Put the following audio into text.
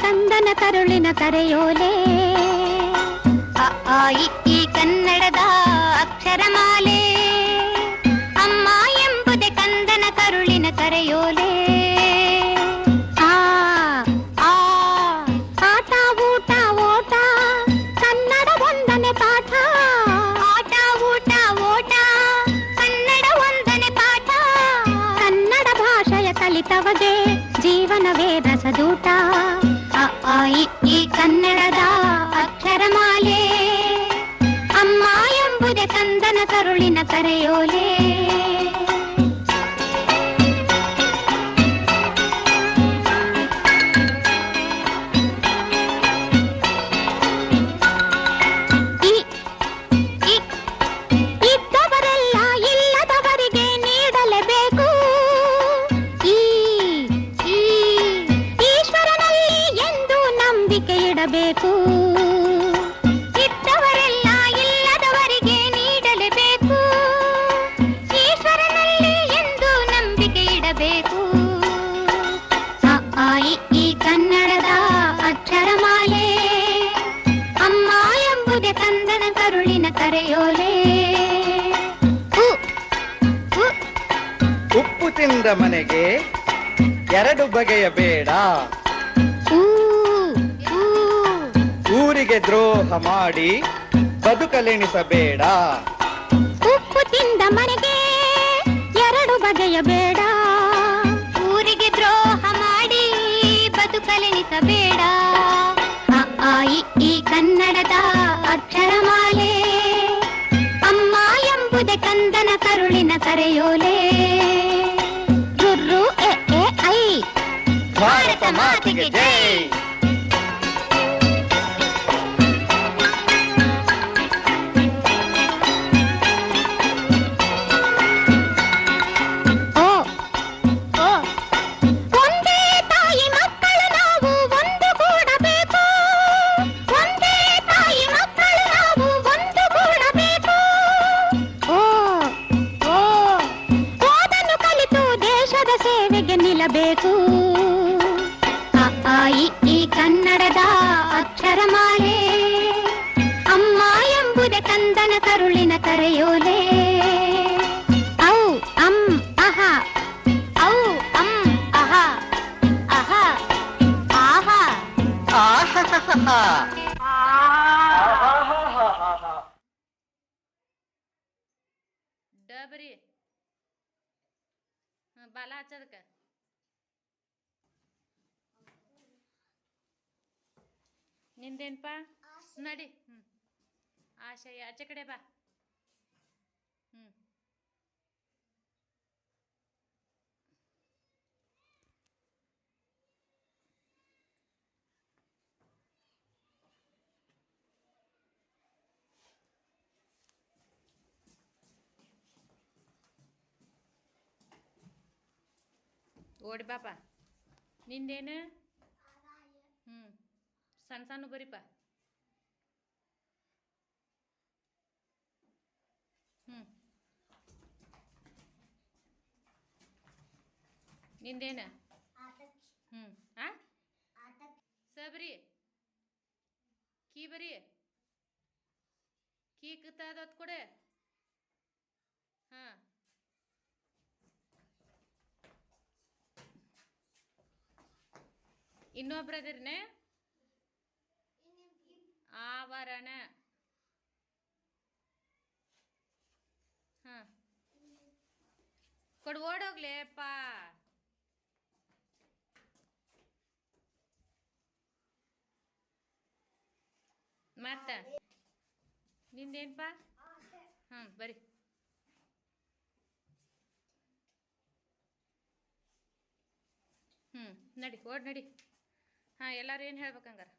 ಕಂದನ ಕರುಳಿನ ಕರೆಯೋಲೆ ಅ ಆ ಇ ಈ ಕನ್ನಡದ ಅಕ್ಷರಮಾಲೆ ಅಮ್ಮ ಎಂಬುದೇ ಕಂದನ ಕರುಳಿನ ಕರೆಯೋಲೆ ಆ ಆ ಆಟ ಊಟ ಓಟ ಕನ್ನಡ ಒಂದನೇ ಪಾಠ ಆಟ ಊಟ ಓಟ ಕನ್ನಡ ಒಂದನೇ ಪಾಠ ಕನ್ನಡ ಭಾಷೆಯ ಕಲಿತವಗೆ ಜೀವನವೇ ರಸದೂಟ ಅ ಆ ಇ ಈ ಕನ್ನಡದ ಅಕ್ಷರಮಾಲೆ ಅಮ್ಮ ಎಂಬುದೇ ಕಂದನ ಕರುಳಿನ ಕರೆಯೋಲೆ ಇದ್ದವರೆಲ್ಲ ಇಲ್ಲದವರಿಗೆ ನೀಡಲೇಬೇಕು ಈಶ್ವರನಲ್ಲಿ ಎಂದು ನಂಬಿಕೆ ಇಡಬೇಕು ಇದ್ದವರೆಲ್ಲ ಇಲ್ಲದವರಿಗೆ ನೀಡಲೇಬೇಕು ಈಶ್ವರನಲ್ಲಿ ಎಂದು ನಂಬಿಕೆ ಇಡಬೇಕು ಅ ಆ ಇ ಈ ಕನ್ನಡದ ಅಕ್ಷರಮಾಲೆ ಅಮ್ಮ ಎಂಬುದೇ ಕಂದನ ಕರುಳಿನ ಕರೆಯೋಲೆ ಉಪ್ಪು ತಿಂದ ಮನೆಗೆ ಎರಡು ಬಗೆಯ ಬೇಡ ಊರಿಗೆ ದ್ರೋಹ ಮಾಡಿ ಬದುಕಲೆಣಿಸಬೇಡ ಉಪ್ಪು ತಿಂದ ಮನೆಗೆ ಎರಡು ಬಗೆಯ ಬೇಡ ಊರಿಗೆ ದ್ರೋಹ ಮಾಡಿ ಬದುಕಲೆಣಿಸಬೇಡ ಅ ಆ ಇ ಈ ಕನ್ನಡದ ಅಕ್ಷರಮಾಲೆ ಅಮ್ಮ ಎಂಬುದೇ ಕಂದನ ಕರುಳಿನ ಕರೆಯೋಲೆ ರುರ್ರು ಎ ಎ ಐ ಭಾರತ ಮಾತೆಗೆ ಜೈ. ಓ ಓ ಒಂದೇ ತಾಯಿ ಮಕ್ಕಳು ನಾವು ಒಂದುಗೂಡಬೇಕು ಒಂದೇ ತಾಯಿ ಮಕ್ಕಳು ನಾವು ಒಂದುಗೂಡಬೇಕು ಓ ಓ ಓದನ್ನು ಕಲಿತು ದೇಶದ ಸೇವೆಗೆ ನಿಲ್ಲಬೇಕು ಅ ಆ ಇ ಈ ಕನ್ನಡದ ಅಕ್ಷರಮಾಲೆ ಅಮ್ಮ ಎಂಬುದೇ ಕಂದನ ಕರುಳಿನ ಕರೆಯೋಲೆ ಔ ಅಂ ಅಹ ಔ ಅಂ ಅಹ ಅಹ ಆಹ ಆಹಾಹಾಹಾ. ಡಬರಿ ಬಾಲ ಹಚ್ಚದಕ್ಕ ನಿಂದೇನ್ಪಾ ನಡಿ ಆಶಯ ಆಚೆ ಕಡೆ ಬಾ ಓಡಿ ಬಾಪ ನಿಂದೇನು ಸಣ್ಣ ಸಣ್ಣ ಬರಿಪ ನಿಂದೇನು ಆ ಸಬರಿ ಕೀ ಬರಿ ಕೀ ಕತ್ತದತ್ ಕೊಡೆ ಹಾಂ ಇನ್ನೊಬ್ರದಿರ್ನೆ ಆವರಣ ಹಾಂ ಕೊಡು ಓಡೋಗ್ಲೇಪ್ಪ ಮತ್ತ ನಿಂದೇನ್ಪ ಬರಿ ನಡಿ ಓಡ್ ನಡಿ ಹಾಂ ಎಲ್ಲರೂ ಏನು ಹೇಳ್ಬೇಕಂಗಾರ